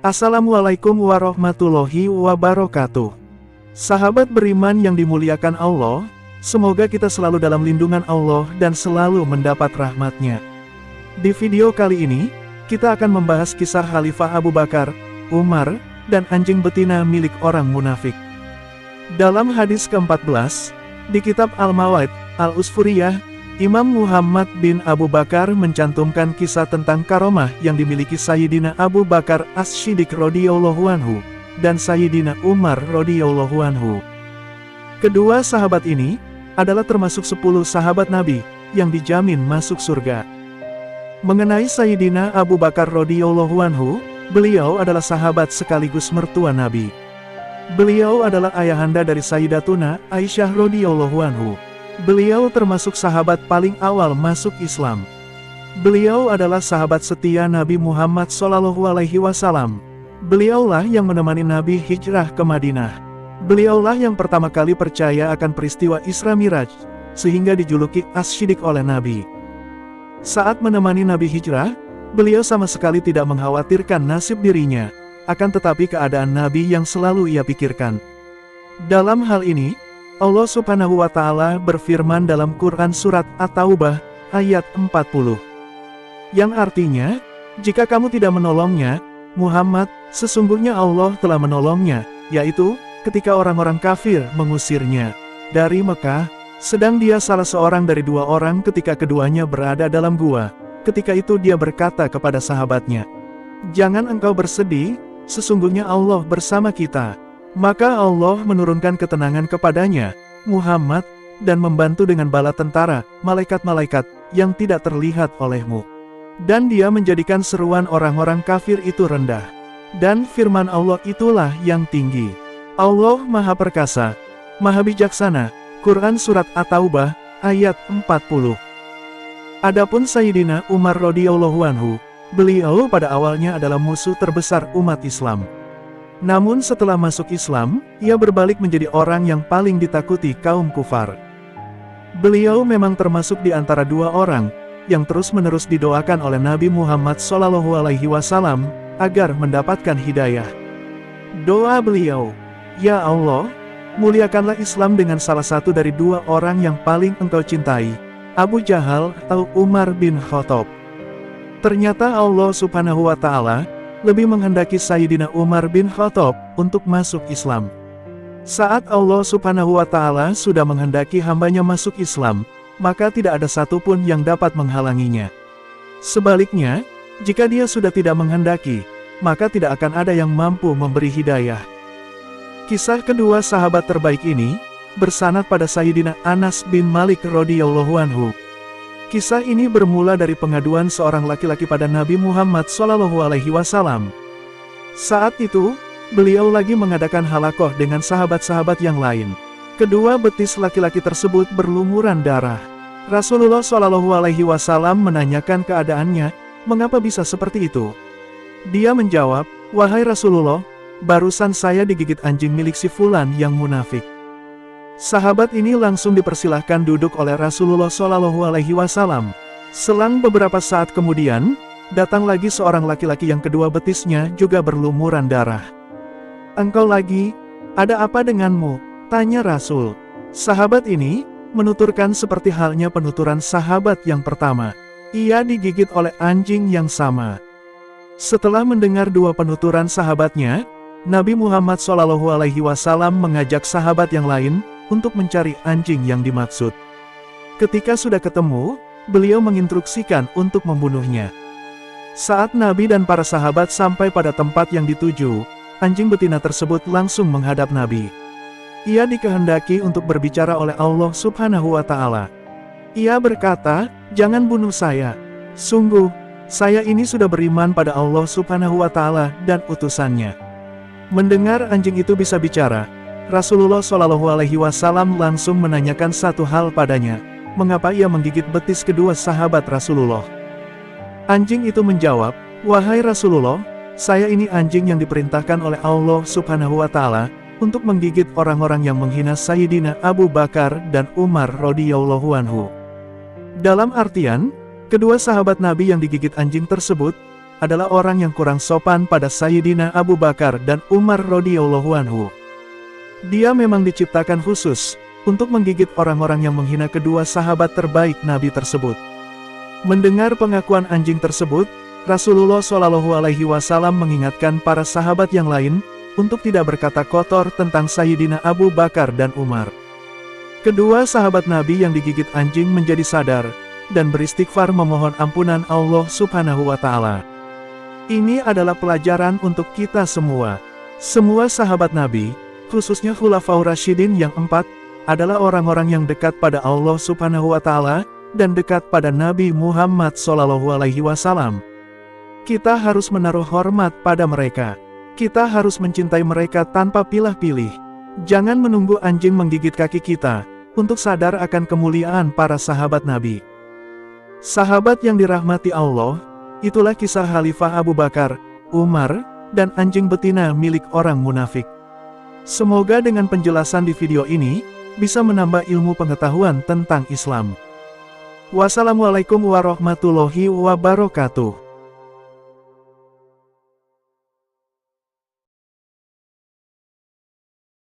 Assalamualaikum warahmatullahi wabarakatuh. Sahabat beriman yang dimuliakan Allah, semoga kita selalu dalam lindungan Allah dan selalu mendapat rahmat-Nya. Di video kali ini, kita akan membahas kisah Khalifah Abu Bakar, Umar, dan anjing betina milik orang munafik. Dalam hadis ke-14, di kitab Al-Mawaid, Al-Usfuriyah, Imam Muhammad bin Abu Bakar mencantumkan kisah tentang karomah yang dimiliki Sayyidina Abu Bakar As-Siddiq radhiyallahu anhu dan Sayyidina Umar radhiyallahu anhu. Kedua sahabat ini adalah termasuk 10 sahabat Nabi yang dijamin masuk surga. Mengenai Sayyidina Abu Bakar radhiyallahu anhu, beliau adalah sahabat sekaligus mertua Nabi. Beliau adalah ayahanda dari Sayyidatuna Aisyah radhiyallahu anhu. Beliau termasuk sahabat paling awal masuk Islam. Beliau adalah sahabat setia Nabi Muhammad SAW. Beliaulah yang menemani Nabi hijrah ke Madinah. Beliaulah yang pertama kali percaya akan peristiwa Isra Miraj, sehingga dijuluki As-Siddiq oleh Nabi. Saat menemani Nabi hijrah, beliau sama sekali tidak mengkhawatirkan nasib dirinya, akan tetapi keadaan Nabi yang selalu ia pikirkan. Dalam hal ini, Allah Subhanahu wa Ta'ala berfirman dalam Quran Surat At-Taubah ayat 40, yang artinya, jika kamu tidak menolongnya, Muhammad, sesungguhnya Allah telah menolongnya, yaitu ketika orang-orang kafir mengusirnya dari Mekah, sedang dia salah seorang dari 2 orang ketika keduanya berada dalam gua. Ketika itu dia berkata kepada sahabatnya, "Jangan engkau bersedih, sesungguhnya Allah bersama kita." Maka Allah menurunkan ketenangan kepadanya, Muhammad, dan membantu dengan bala tentara, malaikat-malaikat, yang tidak terlihat olehmu. Dan dia menjadikan seruan orang-orang kafir itu rendah. Dan firman Allah itulah yang tinggi. Allah Maha Perkasa, Maha Bijaksana. Quran Surat At-Taubah, ayat 40. Adapun Sayyidina Umar radhiyallahu anhu, beliau pada awalnya adalah musuh terbesar umat Islam. Namun setelah masuk Islam, ia berbalik menjadi orang yang paling ditakuti kaum kufar. Beliau memang termasuk di antara 2 orang, yang terus-menerus didoakan oleh Nabi Muhammad SAW, agar mendapatkan hidayah. Doa beliau, "Ya Allah, muliakanlah Islam dengan salah satu dari 2 orang yang paling engkau cintai, Abu Jahal atau Umar bin Khattab." Ternyata Allah Subhanahu wa Ta'ala lebih menghendaki Sayyidina Umar bin Khattab untuk masuk Islam. Saat Allah Subhanahu wa Ta'ala sudah menghendaki hambanya masuk Islam, maka tidak ada satupun yang dapat menghalanginya. Sebaliknya, jika dia sudah tidak menghendaki, maka tidak akan ada yang mampu memberi hidayah. Kisah kedua sahabat terbaik ini bersanad pada Sayyidina Anas bin Malik radhiyallahu anhu. Kisah ini bermula dari pengaduan seorang laki-laki pada Nabi Muhammad SAW. Saat itu, beliau lagi mengadakan halaqah dengan sahabat-sahabat yang lain. Kedua betis laki-laki tersebut berlumuran darah. Rasulullah SAW menanyakan keadaannya, mengapa bisa seperti itu? Dia menjawab, "Wahai Rasulullah, barusan saya digigit anjing milik si fulan yang munafik." Sahabat ini langsung dipersilahkan duduk oleh Rasulullah SAW. Selang beberapa saat kemudian, datang lagi seorang laki-laki yang kedua betisnya juga berlumuran darah. "Engkau lagi? Ada apa denganmu?" tanya Rasul. Sahabat ini menuturkan seperti halnya penuturan sahabat yang pertama. Ia digigit oleh anjing yang sama. Setelah mendengar 2 penuturan sahabatnya, Nabi Muhammad SAW mengajak sahabat yang lain untuk mencari anjing yang dimaksud. Ketika sudah ketemu, beliau menginstruksikan untuk membunuhnya. Saat Nabi dan para sahabat sampai pada tempat yang dituju, anjing betina tersebut langsung menghadap Nabi. Ia dikehendaki untuk berbicara oleh Allah Subhanahu wa Ta'ala. Ia berkata, "Jangan bunuh saya. Sungguh, saya ini sudah beriman pada Allah Subhanahu wa Ta'ala dan utusannya." Mendengar anjing itu bisa bicara, Rasulullah SAW langsung menanyakan satu hal padanya, mengapa ia menggigit betis kedua sahabat Rasulullah. Anjing itu menjawab, "Wahai Rasulullah, saya ini anjing yang diperintahkan oleh Allah Subhanahu wa Ta'ala untuk menggigit orang-orang yang menghina Sayyidina Abu Bakar dan Umar radhiyallahu anhu." Dalam artian, kedua sahabat Nabi yang digigit anjing tersebut adalah orang yang kurang sopan pada Sayyidina Abu Bakar dan Umar radhiyallahu anhu. Dia memang diciptakan khusus untuk menggigit orang-orang yang menghina kedua sahabat terbaik Nabi tersebut. Mendengar pengakuan anjing tersebut, Rasulullah Shallallahu Alaihi Wasallam mengingatkan para sahabat yang lain untuk tidak berkata kotor tentang Sayyidina Abu Bakar dan Umar. Kedua sahabat Nabi yang digigit anjing menjadi sadar dan beristighfar memohon ampunan Allah Subhanahu wa Ta'ala. Ini adalah pelajaran untuk kita semua. Semua sahabat Nabi, khususnya Khulafaur Rasyidin yang 4, adalah orang-orang yang dekat pada Allah Subhanahu wa Ta'ala dan dekat pada Nabi Muhammad Shallallahu Alaihi Wasallam. Kita harus menaruh hormat pada mereka. Kita harus mencintai mereka tanpa pilih-pilih. Jangan menunggu anjing menggigit kaki kita untuk sadar akan kemuliaan para sahabat Nabi. Sahabat yang dirahmati Allah, itulah kisah Khalifah Abu Bakar, Umar, dan anjing betina milik orang munafik. Semoga dengan penjelasan di video ini bisa menambah ilmu pengetahuan tentang Islam. Wassalamualaikum warahmatullahi wabarakatuh.